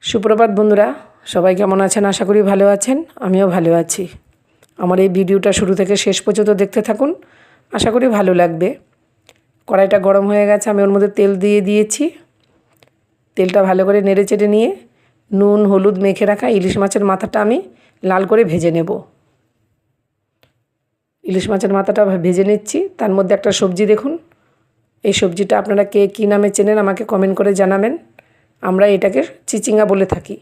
সুপ্রভাত বন্ধুরা, সবাই কেমন আছেন? আশা করি ভালো আছেন। আমিও ভালো আছি। আমার এই ভিডিওটা শুরু থেকে শেষ পর্যন্ত দেখতে থাকুন, আশা করি ভালো লাগবে। কড়াইটা গরম হয়ে গেছে, আমি ওর মধ্যে তেল দিয়ে দিয়েছি। তেলটা ভালো করে নেড়ে চেড়ে নিয়ে নুন হলুদ মেখে রাখা ইলিশ মাছের মাথাটা আমি লাল করে ভেজে নেব। ইলিশ মাছের মাথাটা ভেজে নিচ্ছি। তার মধ্যে একটা সবজি দেখুন, এই সবজিটা আপনারা কে কী নামে চেনেন আমাকে কমেন্ট করে জানাবেন। আমরা এটাকে চিচিঙ্গা বলে থাকি।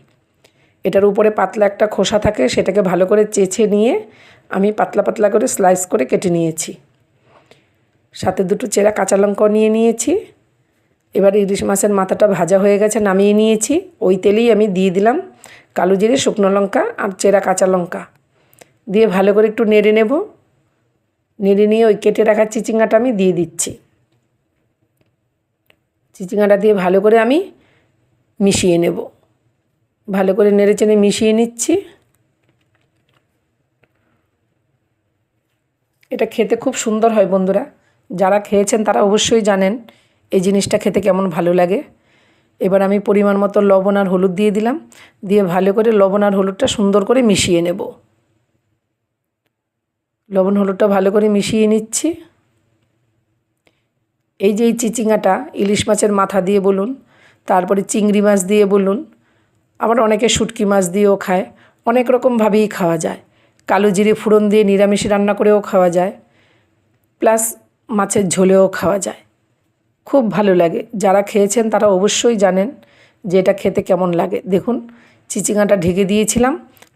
এটার উপরে পাতলা একটা খোসা থাকে, সেটাকে ভালো করে চেঁচে নিয়ে আমি পাতলা পাতলা করে স্লাইস করে কেটে নিয়েছি। সাথে দুটো চেরা কাঁচা লঙ্কাও নিয়ে নিয়েছি। এবার ইলিশ মাছের মাথাটা ভাজা হয়ে গেছে, নামিয়ে নিয়েছি। ওই তেলেই আমি দিয়ে দিলাম কালো জিরে, শুকনো লঙ্কা আর চেরা কাঁচা লঙ্কা দিয়ে ভালো করে একটু নেড়ে নেব। নেড়ে নিয়ে ওই কেটে রাখা চিচিঙ্গাটা আমি দিয়ে দিচ্ছি। চিচিঙ্গাটা দিয়ে ভালো করে আমি মিশিয়ে নেব। ভালো করে নেড়ে চেড়ে মিশিয়ে নিচ্ছি। এটা খেতে খুব সুন্দর হয় বন্ধুরা, যারা খেয়েছেন তারা অবশ্যই জানেন এই জিনিসটা খেতে কেমন ভালো লাগে। এবার আমি পরিমাণ মতো লবণ আর হলুদ দিয়ে দিলাম, দিয়ে ভালো করে লবণ আর হলুদটা সুন্দর করে মিশিয়ে নেব। লবণ হলুদটা ভালো করে মিশিয়ে নিচ্ছি। এই যে এই চিচিঙ্গাটা ইলিশ মাছের মাথা দিয়ে বলুন, তারপরে চিংড়ি মাছ দিয়ে বলুন, আবার অনেকে শুটকি মাছ দিয়েও খায়, অনেক রকমভাবেই খাওয়া যায়। কালো জিরে ফোড়ন দিয়ে নিরামিষ রান্না করেও খাওয়া যায়, প্লাস মাছের ঝোলেও খাওয়া যায়। খুব ভালো লাগে। যারা খেয়েছেন তারা অবশ্যই জানেন যে এটা খেতে কেমন লাগে। দেখুন চিচিঙ্গাটা ঢেকে দিয়েছিলাম,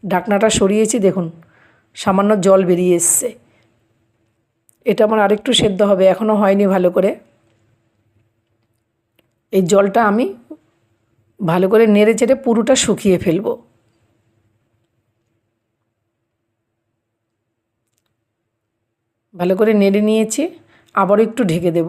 ঢাকনাটা সরিয়েছি, দেখুন সামান্য জল বেরিয়ে এসছে। এটা আমার আরেকটু সেদ্ধ হবে, এখনও হয়নি ভালো করে। এই জলটা আমি ভালো করে নেড়ে চেড়ে পুরোটা শুকিয়ে ফেলবো। ভালো করে নেড়ে নিয়েছি, আবারও একটু ঢেকে দেব।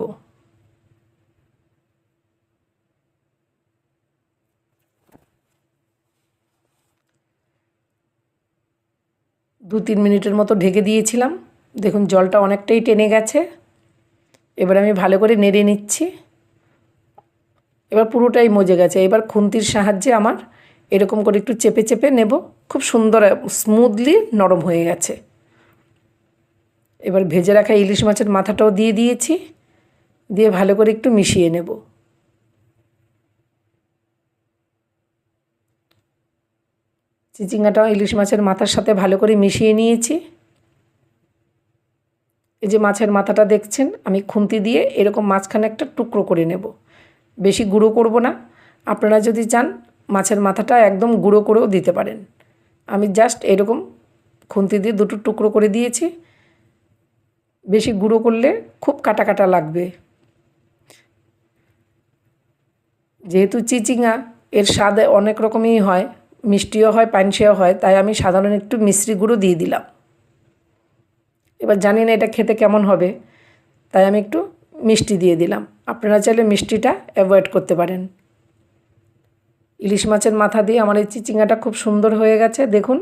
দু তিন মিনিটের মতো ঢেকে দিয়েছিলাম, দেখুন জলটা অনেকটাই টেনে গেছে। এবার আমি ভালো করে নেড়ে নিচ্ছি। এবার পুরোটাই মজে গেছে। এবার খুন্তির সাহায্যে আমার এরকম করে একটু চেপে চেপে নেব। খুব সুন্দর স্মুথলি নরম হয়ে গেছে। এবার ভেজে রাখা ইলিশ মাছের মাথাটাও দিয়ে দিয়েছি, দিয়ে ভালো করে একটু মিশিয়ে নেব। চিচিঙ্গাটাও ইলিশ মাছের মাথার সাথে ভালো করে মিশিয়ে নিয়েছি। এই যে মাছের মাথাটা দেখছেন, আমি খুন্তি দিয়ে এরকম মাঝখানে একটা টুকরো করে নেব। বেশি গুঁড়ো করব না। আপনারা যদি চান মাছের মাথাটা একদম গুঁড়ো করেও দিতে পারেন। আমি জাস্ট এরকম খুন্তি দিয়ে দুটো টুকরো করে দিয়েছি। বেশি গুঁড়ো করলে খুব কাটা কাটা লাগবে। যেহেতু চিচিঙ্গা এর স্বাদ অনেক রকমই হয়, মিষ্টিও হয় পানসেও হয়, তাই আমি সাধারণ একটু মিশ্রি গুঁড়ো দিয়ে দিলাম। এবার জানি না এটা খেতে কেমন হবে, তাই আমি একটু মিষ্টি দিয়ে দিলাম। আপনারা চাইলে মিষ্টিটা অ্যাভয়েড করতে পারেন। ইলিশ মাছের মাথা দিয়ে আমার এই চিচিঙ্গাটা খুব সুন্দর হয়ে গেছে। দেখুন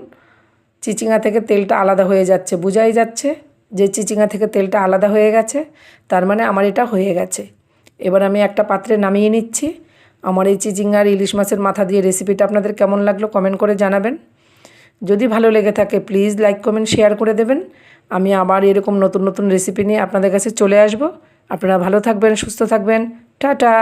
চিচিঙ্গা থেকে তেলটা আলাদা হয়ে যাচ্ছে, বোঝাই যাচ্ছে যে চিচিঙ্গা থেকে তেলটা আলাদা হয়ে গেছে, তার মানে আমার এটা হয়ে গেছে। এবার আমি একটা পাত্রে নামিয়ে নিচ্ছি। আমার এই চিচিঙ্গার ইলিশ মাছের মাথা দিয়ে রেসিপিটা আপনাদের কেমন লাগলো কমেন্ট করে জানাবেন। যদি ভালো লেগে থাকে প্লিজ লাইক কমেন্ট শেয়ার করে দেবেন। আমি আবার এরকম নতুন নতুন রেসিপি নিয়ে আপনাদের কাছে চলে আসব। আপনারা ভালো থাকবেন, সুস্থ থাকবেন। টাটা।